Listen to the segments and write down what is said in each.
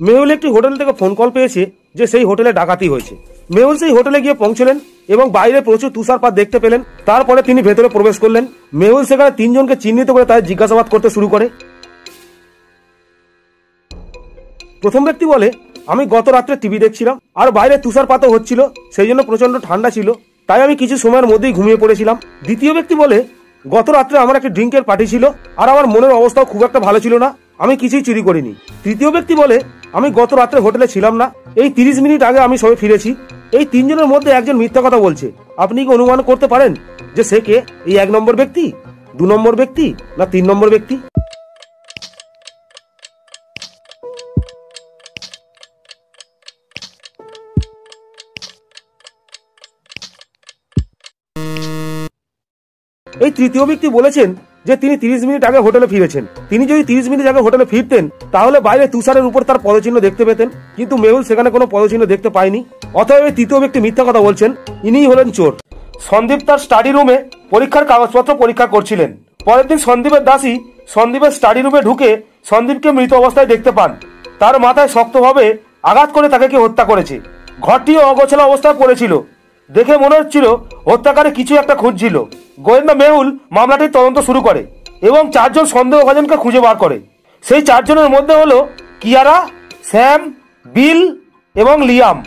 মেহুল একটি হোটেল থেকে phone call পেয়েছে যে সেই হোটেলে ডাকাতি হয়েছে। মেহুল সেই হোটেলে গিয়ে পৌঁছলেন এবং বাইরে প্রচুর তুষারপাত দেখতে পেলেন। তারপরে তিনি ভেতরে প্রবেশ করলেন। মেহুল সেখানে তিনজনকে চিহ্নিত করে তাদের জিজ্ঞাসাবাদ করতে শুরু করে। প্রথম ব্যক্তি বলে, আমি গত রাত্রে টিভি দেখছিলাম আর বাইরে তুষারপাতও হচ্ছিল, সেই জন্য প্রচন্ড ঠান্ডা ছিল, তাই আমি কিছু সময়ের মধ্যেই ঘুমিয়ে পড়েছিলাম। দ্বিতীয় ব্যক্তি বলে, গত রাত্রে আমার একটা ড্রিঙ্কের পার্টি ছিল আর আমার মনের অবস্থাও খুব একটা ভালো ছিল না, আমি কিছুই চুরি করিনি। তৃতীয় ব্যক্তি বলে, আমি গত রাত্রে হোটেলে ছিলাম না, এই 30 মিনিট আগে আমি সবে ফিরেছি। এই তিনজনের মধ্যে একজন মিথ্যা কথা বলছে। আপনি কি অনুমান করতে পারেন যে সে কে? এই 1 নম্বর ব্যক্তি, 2 নম্বর ব্যক্তি না 3 নম্বর ব্যক্তি? এই তৃতীয় ব্যক্তি বলেছেন যে তিনি 30 মিনিট আগে হোটেলে ফিরেছেন। তিনি যদি 30 মিনিট আগে হোটেলে ফিরতেন তাহলে বাইরে তুষারের উপর তার পদচিহ্ন দেখতে পেতেন, কিন্তু মেহুল সেখানে কোনো পদচিহ্ন দেখতে পায়নি। অতএব এই তৃতীয় ব্যক্তি মিথ্যা কথা বলছেন, ইনিই হলেন চোর। সন্দীপ তার স্টাডি রুমে পরীক্ষার কাগজপত্র পরীক্ষা করছিলেন। পরের দিন সন্দীপের দাসী সন্দীপের স্টাডি রুমে ঢুকে সন্দীপকে মৃত অবস্থায় দেখতে পান। তার মাথায় শক্তভাবে আঘাত করে তাকে কেউ হত্যা করেছে। ঘরটিও অগোছালো অবস্থায় পড়েছিল। দেখে মনে হচ্ছিল হত্যাকারী কিছু একটা খুঁজছিল। গোয়েন্দা মেহুল মামলাটির তদন্ত শুরু করে এবং 4 জন সন্দেহভাজনকে খুঁজে বার করে। সেই 4 জনের মধ্যে হলো কিয়ারা, স্যাম, বিল এবং লিয়াম।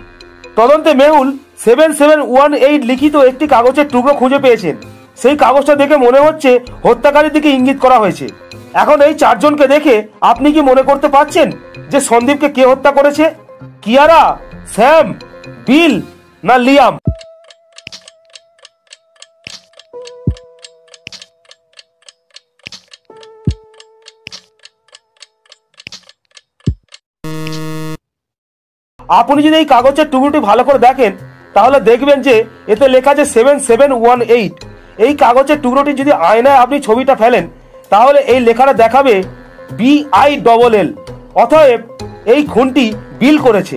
তদন্তে মেহুল 7718 লিখিত একটি কাগজের টুকরো খুঁজে পেয়েছেন। সেই কাগজটা দেখে মনে হচ্ছে হত্যাকারীর দিকে ইঙ্গিত করা হয়েছে। এখন এই 4 জনকে দেখে আপনি কি মনে করতে পারছেন যে সন্দীপকে কে হত্যা করেছে? কিয়ারা, স্যাম, বিল না লিয়াম? আপনি যদি এই কাগজের টুকরোটি ভালো করে দেখেন তাহলে দেখবেন যে এতে লেখা আছে 7718। এই কাগজের টুকরোটি যদি আয়নায় আপনি ছবিটা ফেলেন তাহলে এই লেখাটা দেখাবে BILL। অতএব এই খুনটি বিল করেছে।